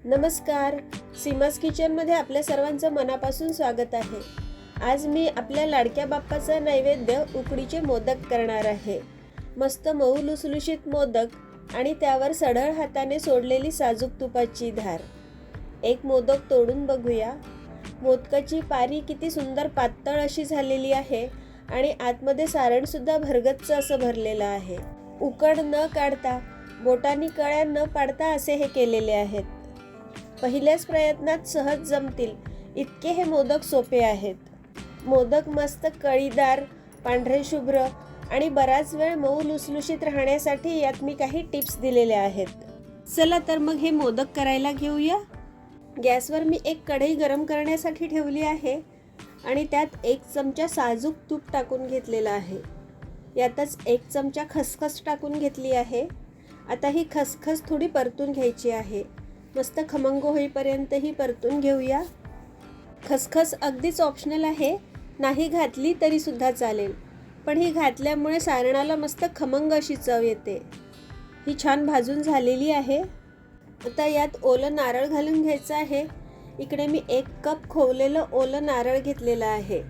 नमस्कार. सीमास किचनमध्ये आपल्या सर्वांचं मनापासून स्वागत आहे. आज मी आपल्या लाडक्या बाप्पाचा नैवेद्य उकडीचे मोदक करणार आहे. मस्त मऊ लुसलुशीत मोदक आणि त्यावर सढळ हाताने सोडलेली साजूक तुपाची धार. एक मोदक तोडून बघूया. मोदकाची पारी किती सुंदर पातळ अशी झालेली आहे आणि आतमध्ये सारण सुद्धा भरगच्च असं भरलेलं आहे. उकड न काढता, बोटांनी कळ्या न पाडता असे हे केलेले आहेत. पहिल्याच प्रयत्नात सहज जमतील इतके हे मोदक सोपे आहेत. मोदक मस्त कळीदार, पांढरे शुभ्र आणि बराच वेळ मऊ लुसलुशीत राहण्यासाठी यात मी काही टिप्स दिलेल्या आहेत. चला तर मग हे मोदक करायला घेऊया. गॅसवर मी एक कढई गरम करण्यासाठी ठेवली आहे आणि त्यात 1 चमचा साजूक तूप टाकून घेतलेला आहे. यातच 1 चमचा खसखस टाकून घेतली आहे. आता ही खसखस थोडी परतून घ्यायची आहे. मस्त खमंग होईपर्यंत ही परतून घेऊया. खसखस अगदीच ऑप्शनल आहे, नाही घातली तरी सुद्धा चालेल, पण ही घातल्यामुळे सारणाला मस्त खमंग अशी चव येते. ही छान भाजून झालेली आहे. आता यात ओलं नारळ घालून घ्यायचं आहे. इकडे मी 1 कप खोवलेलं ओलं नारळ घेतलेलं आहे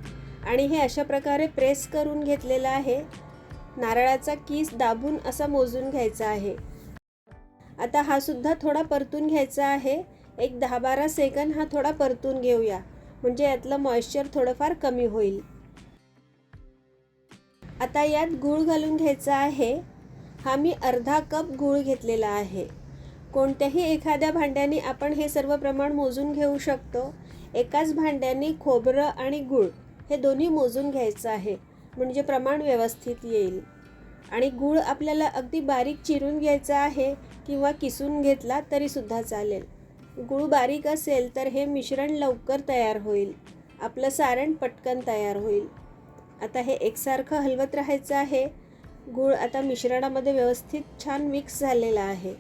आणि हे अशा प्रकारे प्रेस करून घेतलेलं आहे. नारळाचा कीस दाबून असा मोजून घ्यायचा आहे. आता हा सुद्धा थोडा परतून घ्यायचा आहे. एक 10-12 सेकंद हा थोडा परतून घेऊया, म्हणजे यातलं मॉइश्चर थोडंफार कमी होईल. आता यात गूळ घालून घ्यायचा आहे. हा मी अर्धा कप गूळ घेतलेला आहे. कोणत्याही एखाद्या भांड्याने आपण हे सर्व प्रमाण मोजून घेऊ शकतो. एकाच भांड्याने खोबरं आणि गूळ हे दोन्ही मोजून घ्यायचं आहे, म्हणजे प्रमाण व्यवस्थित येईल. आणि गूळ आपल्याला अगदी बारीक चिरून घ्यायचा आहे किंवा किसून घेतला तरी सुद्धा चालेल. गूळ बारीक असेल तर हे मिश्रण लवकर तयार होईल, आपलं सारण पटकन तयार होईल. आता हे एकसारखं हलवत राहायचं आहे. गूळ आता मिश्रणामध्ये व्यवस्थित छान मिक्स झालेलं आहे.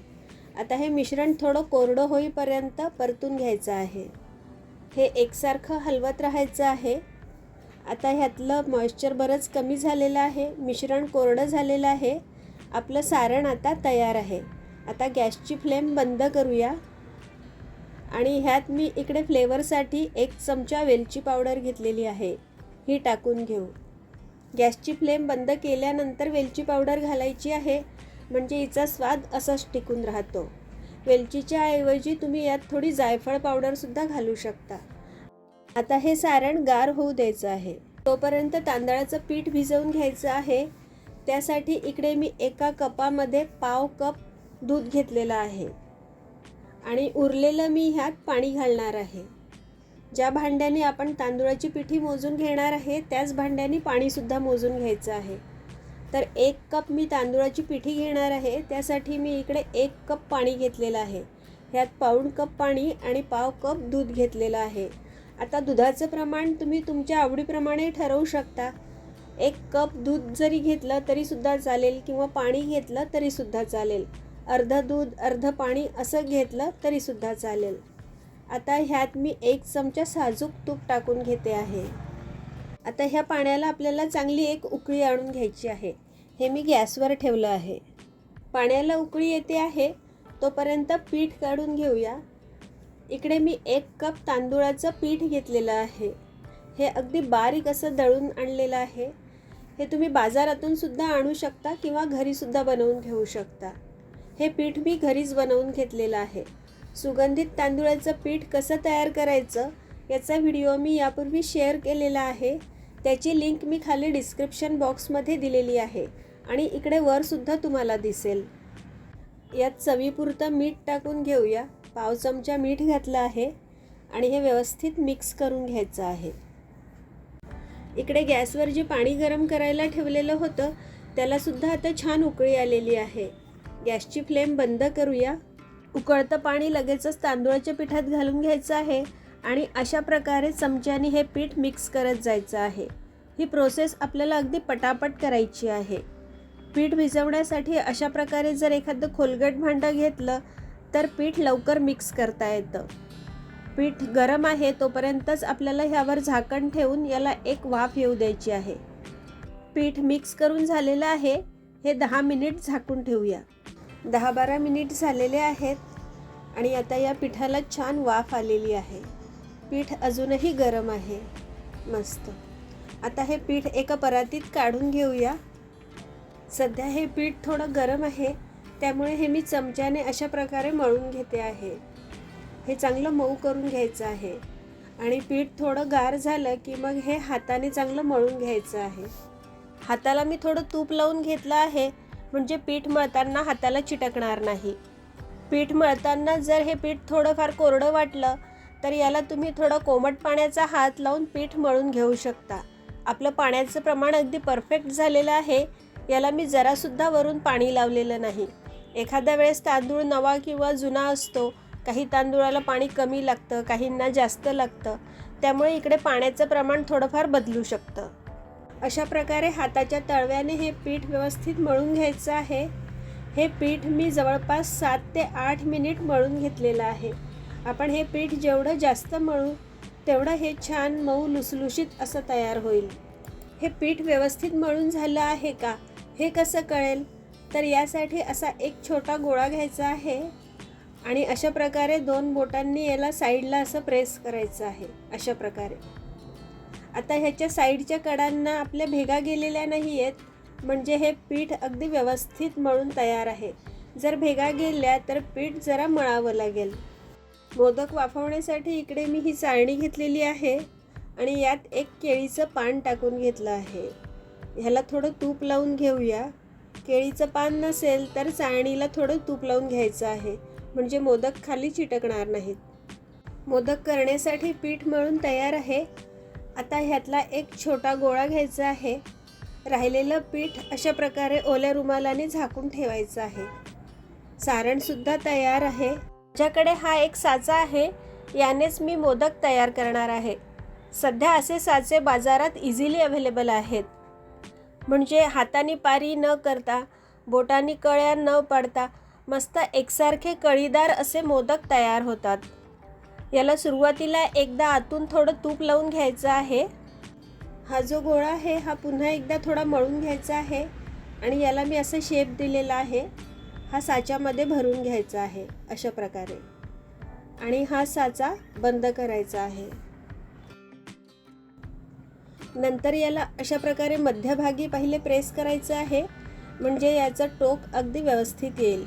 आता हे मिश्रण थोडं कोरडं होईपर्यंत परतून घ्यायचं आहे. हे एकसारखं हलवत राहायचं आहे. आता ह्यातलं मॉइश्चर बरंच कमी झालेलं आहे, मिश्रण कोरडं झालेलं आहे. आपलं सारण आता तयार आहे. आता गॅसची फ्लेम बंद करूया आणि ह्यात मी इकडे फ्लेवरसाठी 1 चमचा वेलची पावडर घेतलेली आहे, ही टाकून घेऊ. गॅसची फ्लेम बंद केल्यानंतर वेलची पावडर घालायची आहे, म्हणजे हिचा स्वाद असाच टिकून राहतो. वेलचीच्या ऐवजी तुम्ही यात थोडी जायफळ पावडरसुद्धा घालू शकता. आता हे सारण गार होऊ द्यायचं आहे. तोपर्यंत तांदळाचं पीठ भिजवून घ्यायचं आहे. त्यासाठी इकडे मी 1 कपामध्ये पाव कप दूध घेतलेलं आहे आणि उरलेलं मी ह्यात पाणी घालणार आहे. ज्या भांड्याने आपण तांदूळाची पिठी मोजून घेणार आहे त्याच भांड्याने पाणीसुद्धा मोजून घ्यायचं आहे. तर 1 कप मी तांदूळाची पिठी घेणार आहे, त्यासाठी मी इकडे 1 कप पाणी घेतलेलं आहे. ह्यात पाऊण कप पाणी आणि पाव कप दूध घेतलेलं आहे. आता दुधाचं प्रमाण तुम्ही तुमच्या आवडीप्रमाणे ठरवू शकता. 1 कप दूध जरी घेतलं तरीसुद्धा चालेल किंवा पाणी घेतलं तरीसुद्धा चालेल. अर्ध दूध अर्ध पाणी असं घेतलं तरीसुद्धा चालेल. आता ह्यात मी 1 चमचा साजूक तूप टाकून घेते आहे. आता ह्या पाण्याला आपल्याला चांगली एक उकळी आणून घ्यायची आहे. हे मी गॅसवर ठेवलं आहे. पाण्याला उकळी येते आहे तोपर्यंत पीठ काढून घेऊया. इकडे मी 1 कप तांदूळाचं पीठ घेतलेलं आहे. हे अगदी बारीक असं दळून आणलेलं आहे. हे तुम्ही बाजारातून सुद्धा आणू शकता किंवा घरीसुद्धा बनवून घेऊ शकता. हे पीठ मी घरीच बनवून घेतलेलं आहे. सुगंधित तांदूळाचं पीठ कसं तयार करायचं याचा व्हिडिओ मी यापूर्वी शेअर केलेला आहे. त्याची लिंक मी खाली डिस्क्रिप्शन बॉक्समध्ये दिलेली आहे आणि इकडे वरसुद्धा तुम्हाला दिसेल. यात चवीपुरतं मीठ टाकून घेऊया. पाव चमचा मीठ घातलं आहे आणि हे व्यवस्थित मिक्स करून घ्यायचं आहे. इकडे गॅसवर जे पाणी गरम करायला ठेवलेलं होतं त्यालासुद्धा आता छान उकळी आलेली आहे. गॅसची फ्लेम बंद करूया. उकळतं पाणी लगेचच तांदूळाच्या पिठात घालून घ्यायचं आहे आणि अशा प्रकारे चमच्याने हे पीठ मिक्स करत जायचं आहे. ही प्रोसेस आपल्याला अगदी पटापट करायची आहे. पीठ भिजवण्यासाठी अशा प्रकारे जर एखादं खोलगट भांडं घेतलं तर पीठ लवकर मिक्स करता येतं. पीठ गरम आहे तोपर्यंतच आपल्याला ह्यावर झाकण ठेवून याला एक वाफ येऊ द्यायची आहे. पीठ मिक्स करून झालेलं आहे. हे 10 मिनिट झाकून ठेवूया. 10-12 मिनिट झालेले आहेत. आणि आता या पिठाला छान वाफ आलेली आहे. पीठ अजूनही गरम आहे. मस्त. आता हे पीठ एका परातीत काढून घेऊया. सध्या हे पीठ थोडं गरम आहे, त्यामुळे हे मी चमच्याने अशा प्रकारे मळून घेते आहे. हे चांगलं मऊ करून घ्यायचं आहे आणि पीठ थोडं गार झालं की मग हे हाताने चांगलं मळून घ्यायचं आहे. हाताला मी थोडं तूप लावून घेतलं आहे, म्हणजे पीठ मळताना हाताला चिटकणार नाही. पीठ मळताना जर हे पीठ थोडंफार कोरडं वाटलं तर याला तुम्ही थोडं कोमट पाण्याचा हात लावून पीठ मळून घेऊ शकता. आपलं पाण्याचं प्रमाण अगदी परफेक्ट झालेलं आहे. याला मी जरासुद्धा वरून पाणी लावलेलं नाही. एखाद्या वेळेस तांदूळ नवा किंवा जुना असतो, काही तांदूळाला पाणी कमी लागतं, काहींना जास्त लागतं, त्यामुळे इकडे पाण्याचं प्रमाण थोडंफार बदलू शकतं. अशा प्रकारे हाताच्या तळव्याने हे पीठ व्यवस्थित मळून घ्यायचं आहे. हे पीठ मी जवळपास 7 ते 8 मिनिट मळून घेतलेलं आहे. आपण हे पीठ जेवढं जास्त मळू तेवढं हे छान मऊ लुसलुशीत असं तयार होईल. हे पीठ व्यवस्थित मळून झालं आहे का हे कसं कळेल, तर यासाठी असा एक छोटा गोळा घ्यायचा आहे आणि अशा प्रकारे 2 बोटांनी याला साईडला असं प्रेस करायचं आहे. अशा प्रकारे. आता ह्याच्या साईडच्या कडांना आपल्या भेगा गेलेल्या नाही आहेत, म्हणजे हे पीठ अगदी व्यवस्थित मळून तयार आहे. जर भेगा गेल्या तर पीठ जरा मळावं लागेल. मोदक वाफवण्यासाठी इकडे मी ही चाळणी घेतलेली आहे आणि यात एक केळीचं पान टाकून घेतलं आहे. ह्याला थोडं तूप लावून घेऊया. केळीचं पान नसेल तर चाळणीला थोडं तूप लावून घ्यायचं आहे, म्हणजे मोदक खाली चिटकणार नाहीत. मोदक करण्यासाठी पीठ मळून तयार आहे. आता ह्यातला एक छोटा गोळा घ्यायचा आहे. राहिलेलं पीठ अशा प्रकारे ओल्या रुमालाने झाकून ठेवायचं आहे. सारणसुद्धा तयार आहे. माझ्याकडे हा एक साचा आहे, यानेच मी मोदक तयार करणार आहे. सध्या असे साचे बाजारात इझिली अवेलेबल आहेत, म्हणजे हाताने पारी न करता, बोटांनी कळ्या न पाडता मस्त एकसारखे कळीदार असे मोदक तयार होतात. याला सुरुवातीला एकदा आतून थोडं तूप लावून घ्यायचं आहे. हा जो गोळा आहे हा पुन्हा एकदा थोडा मळून घ्यायचा आहे आणि याला मी असं शेप दिलेला आहे. हा साच्यामध्ये भरून घ्यायचा आहे अशा प्रकारे आणि हा साचा बंद करायचा आहे. नंतर याला अशा प्रकारे मध्यभागी पहिले प्रेस करायचं आहे, म्हणजे याचं टोक अगदी व्यवस्थित येईल.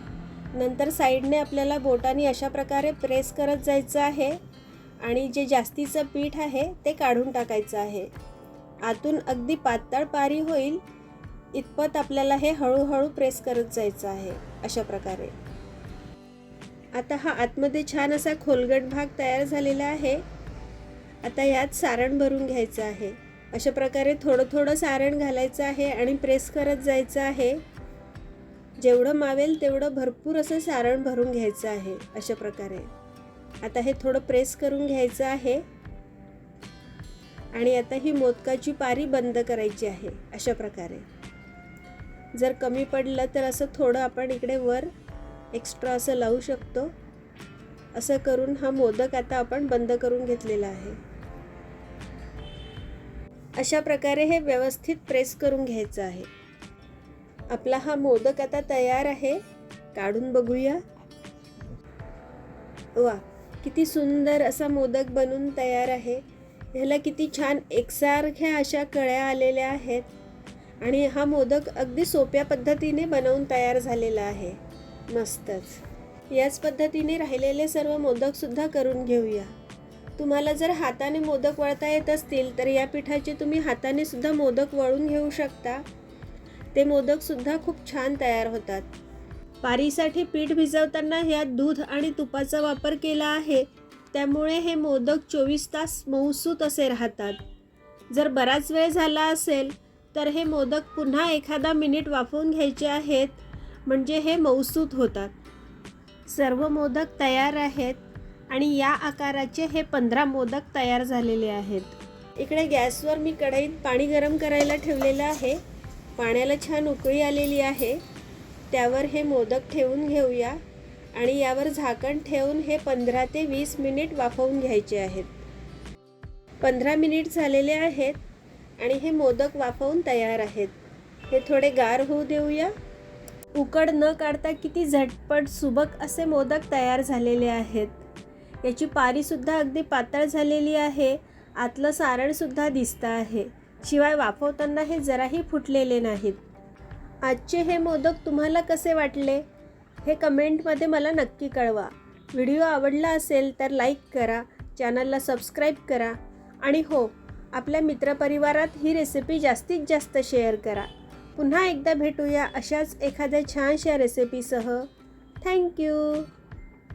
नंतर साईडने आपल्याला बोटाने अशा प्रकारे प्रेस करत जायचं आहे आणि जे जास्तीचं पीठ आहे ते काढून टाकायचं आहे. आतून अगदी पातळ पारी होईल इतपत आपल्याला हे हळूहळू प्रेस करत जायचं आहे अशा प्रकारे. आता हा आतमध्ये छान असा खोलगट भाग तयार झालेला आहे. आता यात सारण भरून घ्यायचं आहे. अशा प्रकारे थोडं थोडं सारण घालायचं आहे आणि प्रेस करत जायचं आहे. जेवढं मावेल तेवढं भरपूर असं सारण भरून घ्यायचं आहे अशा प्रकारे. आता हे थोडं प्रेस करून घ्यायचं आहे आणि आता ही मोदकाची पारी बंद करायची आहे अशा प्रकारे. जर कमी पडलं तर असं थोडं आपण इकडे वर एक्स्ट्रा असं लावू शकतो. असं करून हा मोदक आता आपण बंद करून घेतलेला आहे. अशा प्रकारे हे व्यवस्थित प्रेस करून घ्यायचं आहे. आपला हा मोदक आता तयार आहे. काढून बघूया. वा, किती सुंदर असा मोदक बनून तयार आहे. ह्याला किती छान एकसारख्या अशा कळ्या आलेल्या आहेत आणि हा मोदक अगदी सोप्या पद्धतीने बनवून तयार झालेला आहे. मस्तच. याच पद्धतीने राहिलेले सर्व मोदकसुद्धा करून घेऊया. तुम्हाला जर हाताने मोदक वळता येत असतील तर या पिठाचे तुम्ही हाताने सुद्धा मोदक वळून घेऊ शकता. ते मोदकसुद्धा खूप छान तयार होतात. पारीसाठी पीठ भिजवताना यात दूध आणि तुपाचा वापर केला आहे, त्यामुळे हे मोदक 24 तास मऊसूत असे राहतात. जर बराच वेळ झाला असेल तर हे मोदक पुन्हा एखादा मिनिट वाफवून घ्यायचे आहेत, म्हणजे हे मऊसूत होतात. सर्व मोदक तयार आहेत आणि या आकाराचे हे 15 मोदक तयार झालेले आहेत. इकडे गॅसवर मी कढईत पाणी गरम करायला ठेवलेलं आहे. पाण्याला छान उकळी आलेली आहे. त्यावर हे मोदक ठेवून घेऊया आणि यावर झाकण ठेवून हे 15 ते 20 मिनिट वाफवून घ्यायचे आहेत. 15 मिनिट झालेले आहेत आणि हे मोदक वाफवून तयार आहेत. हे थोडे गार होऊ देऊया. उकड न काढता किती झटपट सुबक असे मोदक तयार झालेले आहेत। याची पारीसुद्धा अगदी पातळ झालेली आहे, आतलं सारणसुद्धा दिसतं आहे, शिवाय वाफवताना हे जराही फुटलेले नाहीत। आजचे हे मोदक तुम्हाला कसे वाटले हे कमेंटमध्ये मला नक्की कळवा। व्हिडिओ आवडला असेल तर लाईक करा, चॅनलला सबस्क्राईब करा आणि हो, आपल्या मित्रपरिवारात ही रेसिपी जास्तीत जास्त शेअर करा। पुन्हा एकदा भेटूया अशाच एखाद्या छानशा रेसिपीसह। थँक्यू।